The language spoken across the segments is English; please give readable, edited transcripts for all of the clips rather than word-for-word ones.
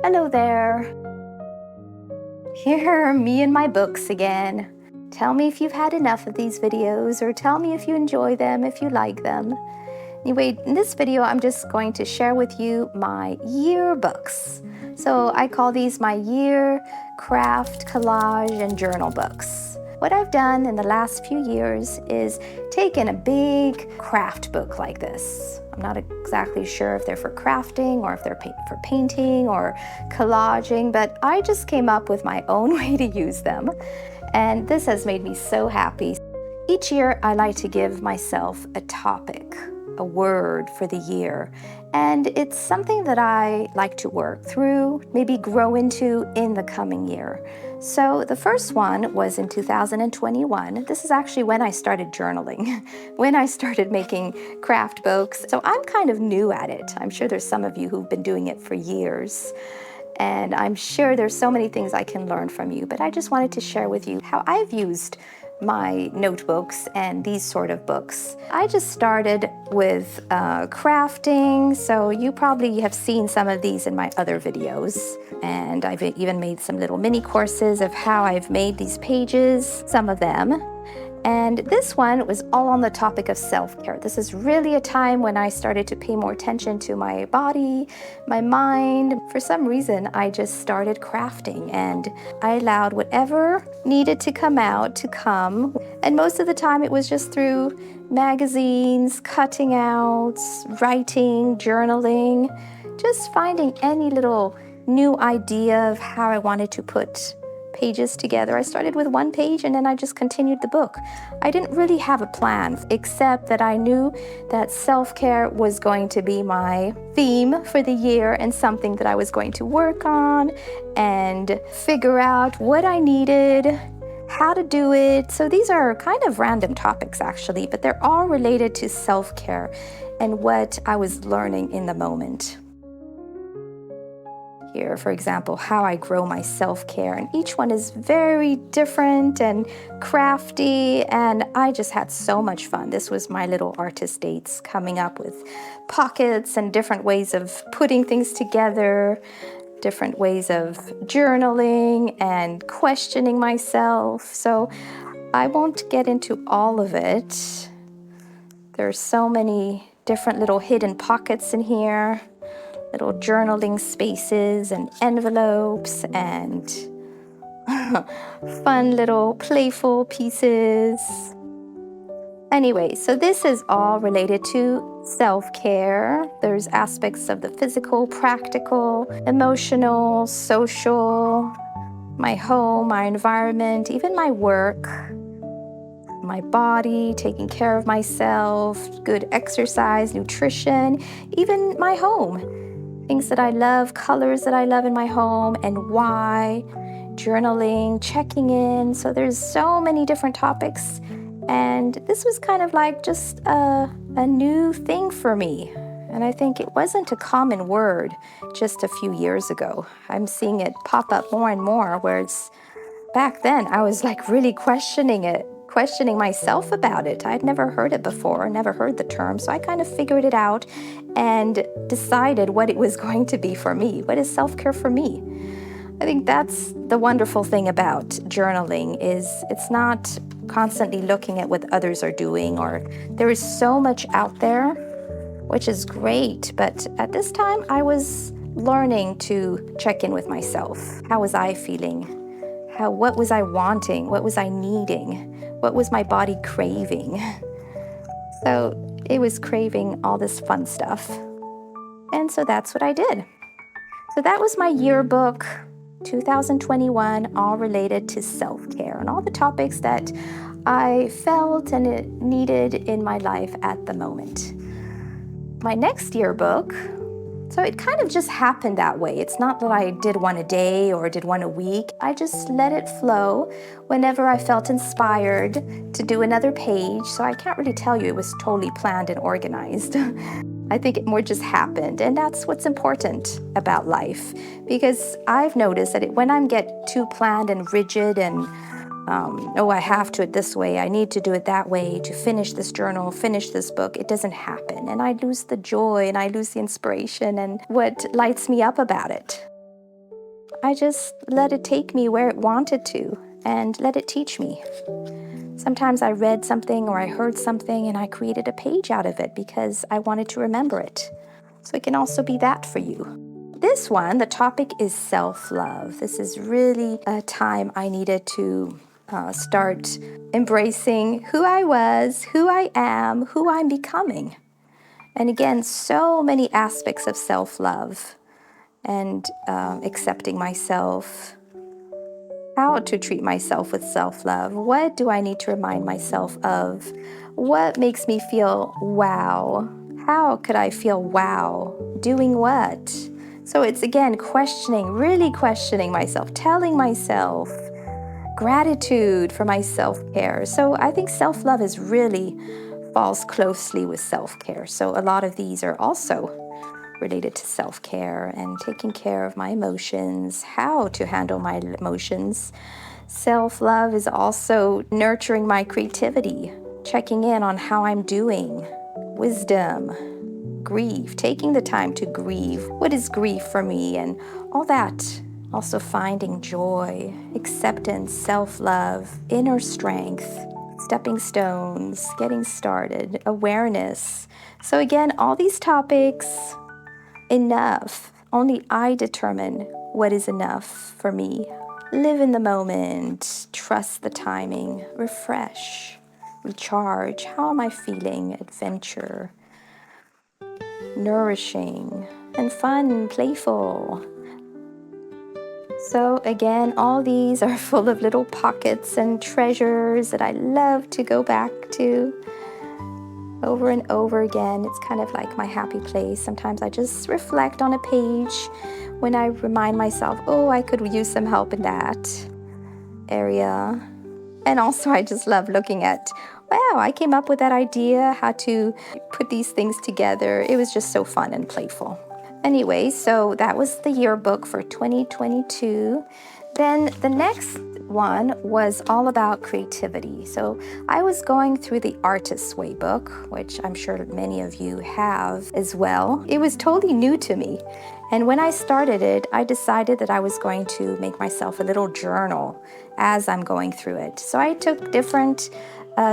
Hello there. Here are me and my books again. Tell me if you've had enough of these videos, or tell me if you enjoy them, if you like them. Anyway, in this video, I'm just going to share with you my yearbooks. So I call these my year craft, collage, and journal books. What I've done in the last few years is taken a big craft book like this. I'm not exactly sure if they're for crafting or if they're for painting or collaging, but I just came up with my own way to use them. And this has made me so happy. Each year, I like to give myself a topic, a word for the year. And it's something that I like to work through, maybe grow into in the coming year. So the first one was in 2021. This is actually when I started journaling, when I started making craft books. So I'm kind of new at it. I'm sure there's some of you who've been doing it for years. And I'm sure there's so many things I can learn from you, but I just wanted to share with you how I've used my notebooks and these sort of books. I just started with crafting, so you probably have seen some of these in my other videos. And I've even made some little mini courses of how I've made these pages, some of them. And this one was all on the topic of self-care. This is really a time when I started to pay more attention to my body, my mind. For some reason, I just started crafting and I allowed whatever needed to come out to come. And most of the time it was just through magazines, cutting outs, writing, journaling, just finding any little new idea of how I wanted to put pages together. I started with one page and then I just continued the book. I didn't really have a plan, except that I knew that self-care was going to be my theme for the year and something that I was going to work on and figure out what I needed, how to do it. So these are kind of random topics actually, but they're all related to self-care and what I was learning in the moment. Here, for example, how I grow my self-care, and each one is very different and crafty, and I just had so much fun. This was my little artist dates, coming up with pockets and different ways of putting things together, different ways of journaling and questioning myself. So I won't get into all of it. There's so many different little hidden pockets in here. Little journaling spaces and envelopes and fun little playful pieces. Anyway, so this is all related to self-care. There's aspects of the physical, practical, emotional, social, my home, my environment, even my work, my body, taking care of myself, good exercise, nutrition, even my home. Things that I love, colors that I love in my home, and why, journaling, checking in. So there's so many different topics. And this was kind of like just a new thing for me. And I think it wasn't a common word just a few years ago. I'm seeing it pop up more and more, whereas back then I was like really questioning it, questioning myself about it. I'd never heard it before, never heard the term, so I kind of figured it out and decided what it was going to be for me. What is self-care for me? I think that's the wonderful thing about journaling, is it's not constantly looking at what others are doing, or there is so much out there, which is great, but at this time I was learning to check in with myself. How was I feeling? What was I wanting? What was I needing? What was my body craving? So it was craving all this fun stuff. And so that's what I did. So that was my yearbook, 2021, all related to self-care and all the topics that I felt and it needed in my life at the moment. My next yearbook, so it kind of just happened that way. It's not that I did one a day or did one a week. I just let it flow whenever I felt inspired to do another page. So I can't really tell you it was totally planned and organized. I think it more just happened. And that's what's important about life. Because I've noticed that when I get too planned and rigid and oh, I have to it this way, I need to do it that way to finish this journal, finish this book, it doesn't happen. And I lose the joy and I lose the inspiration and what lights me up about it. I just let it take me where it wanted to and let it teach me. Sometimes I read something or I heard something and I created a page out of it because I wanted to remember it. So it can also be that for you. This one, the topic is self-love. This is really a time I needed to start embracing who I was, who I am, who I'm becoming. And again, so many aspects of self-love and accepting myself, how to treat myself with self-love. What do I need to remind myself of? What makes me feel wow? How could I feel wow? Doing what? So it's again questioning, really questioning myself, telling myself, gratitude for my self-care. So I think self-love is really falls closely with self-care. So a lot of these are also related to self-care and taking care of my emotions, how to handle my emotions. Self-love is also nurturing my creativity, checking in on how I'm doing, wisdom, grief, taking the time to grieve. What is grief for me and all that. Also finding joy, acceptance, self-love, inner strength, stepping stones, getting started, awareness. So again, all these topics, enough. Only I determine what is enough for me. Live in the moment, trust the timing, refresh, recharge. How am I feeling? Adventure, nourishing, and fun, playful. So again, all these are full of little pockets and treasures that I love to go back to over and over again. It's kind of like my happy place. Sometimes I just reflect on a page when I remind myself, oh, I could use some help in that area. And also I just love looking at, wow, I came up with that idea, how to put these things together. It was just so fun and playful. Anyway, so that was the yearbook for 2022. Then the next one was all about creativity. So I was going through the Artist's Way book, which I'm sure many of you have as well. It was totally new to me. And when I started it, I decided that I was going to make myself a little journal as I'm going through it. So I took different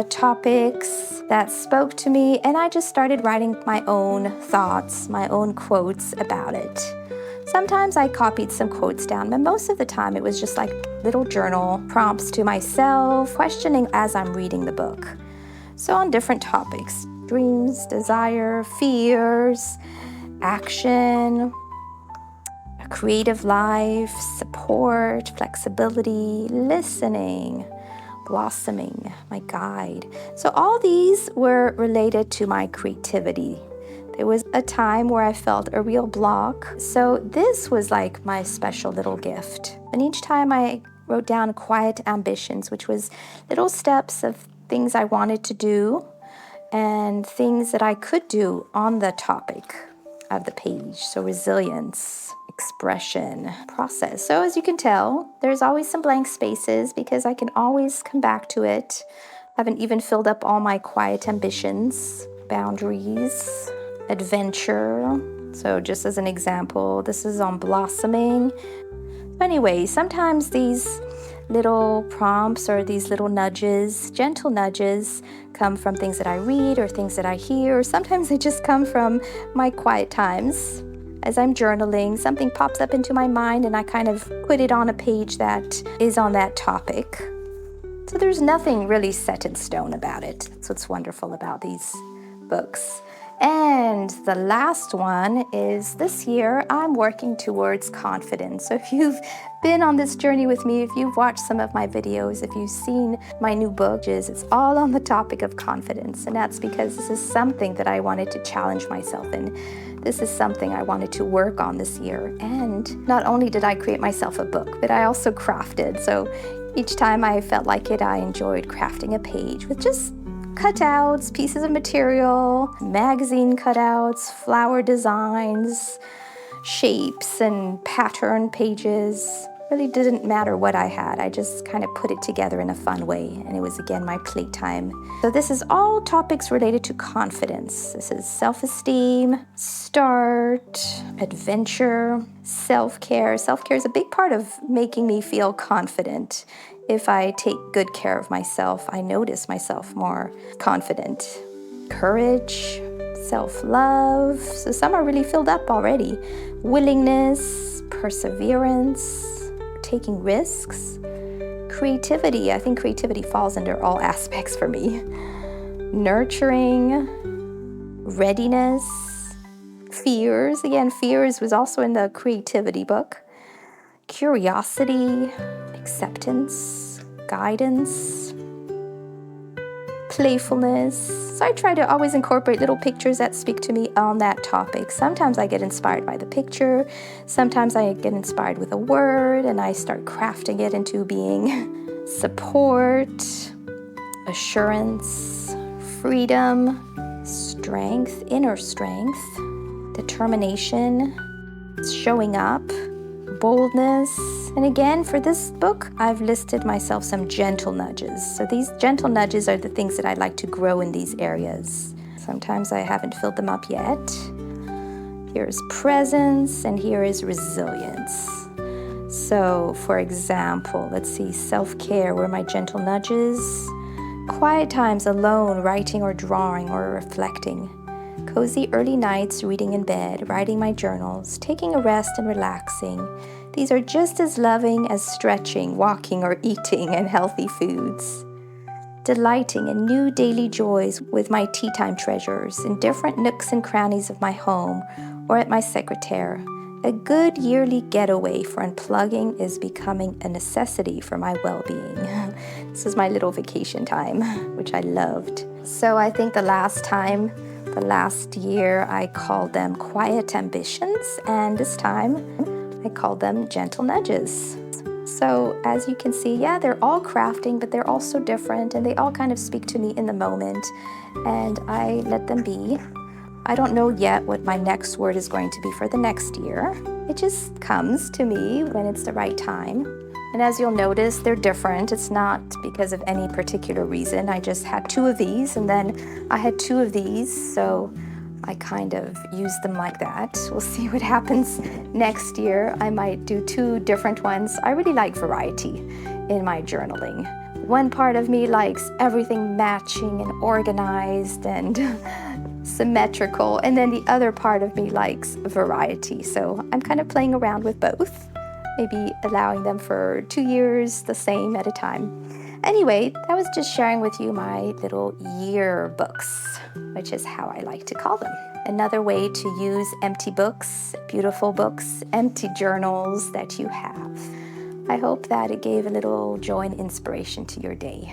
topics that spoke to me, and I just started writing my own thoughts, my own quotes about it. Sometimes I copied some quotes down, but most of the time it was just like little journal prompts to myself, questioning as I'm reading the book. So on different topics, dreams, desire, fears, action, a creative life, support, flexibility, listening, blossoming, my guide. So all these were related to my creativity. There was a time where I felt a real block. So this was like my special little gift. And each time I wrote down quiet ambitions, which was little steps of things I wanted to do and things that I could do on the topic of the page. So resilience, expression, process. So as you can tell, there's always some blank spaces because I can always come back to it. I haven't even filled up all my quiet ambitions, boundaries, adventure. So just as an example, this is on blossoming. Anyway, sometimes these little prompts or these little nudges, gentle nudges, come from things that I read or things that I hear. Or sometimes they just come from my quiet times. As I'm journaling, something pops up into my mind and I kind of put it on a page that is on that topic. So there's nothing really set in stone about it. That's what's wonderful about these books. And the last one is this year, I'm working towards confidence. So if you've been on this journey with me, if you've watched some of my videos, if you've seen my new book, it's all on the topic of confidence. And that's because this is something that I wanted to challenge myself in. This is something I wanted to work on this year. And not only did I create myself a book, but I also crafted. So each time I felt like it, I enjoyed crafting a page with just cutouts, pieces of material, magazine cutouts, flower designs, shapes and pattern pages. Really didn't matter what I had. I just kind of put it together in a fun way, and it was again my playtime. So this is all topics related to confidence. This is self-esteem, start, adventure, self-care. Self-care is a big part of making me feel confident. If I take good care of myself, I notice myself more confident. Courage, self-love. So some are really filled up already. Willingness, perseverance, taking risks, creativity. I think creativity falls under all aspects for me. Nurturing, readiness, fears. Again, fears was also in the creativity book. Curiosity, acceptance, guidance, playfulness. So I try to always incorporate little pictures that speak to me on that topic. Sometimes I get inspired by the picture. Sometimes I get inspired with a word and I start crafting it into being. Support, assurance, freedom, strength, inner strength, determination, showing up, boldness. And again, for this book, I've listed myself some gentle nudges. So these gentle nudges are the things that I'd like to grow in these areas. Sometimes I haven't filled them up yet. Here's presence, and here is resilience. So, for example, let's see, self-care, where my gentle nudges. Quiet times alone, writing or drawing or reflecting. Cozy early nights, reading in bed, writing my journals, taking a rest and relaxing. These are just as loving as stretching, walking, or eating and healthy foods. Delighting in new daily joys with my tea time treasures in different nooks and crannies of my home or at my secretaire. A good yearly getaway for unplugging is becoming a necessity for my well-being. This is my little vacation time, which I loved. So I think the last year, I called them quiet ambitions, and this time I called them gentle nudges. So as you can see, yeah, they're all crafting, but they're also different, and they all kind of speak to me in the moment, and I let them be. I don't know yet what my next word is going to be for the next year. It just comes to me when it's the right time. And as you'll notice, they're different. It's not because of any particular reason. I just had 2 of these, and then I had 2 of these, so I kind of used them like that. We'll see what happens next year. I might do 2 different ones. I really like variety in my journaling. One part of me likes everything matching and organized and symmetrical, and then the other part of me likes variety. So I'm kind of playing around with both. Maybe allowing them for 2 years, the same at a time. Anyway, that was just sharing with you my little yearbooks, which is how I like to call them. Another way to use empty books, beautiful books, empty journals that you have. I hope that it gave a little joy and inspiration to your day.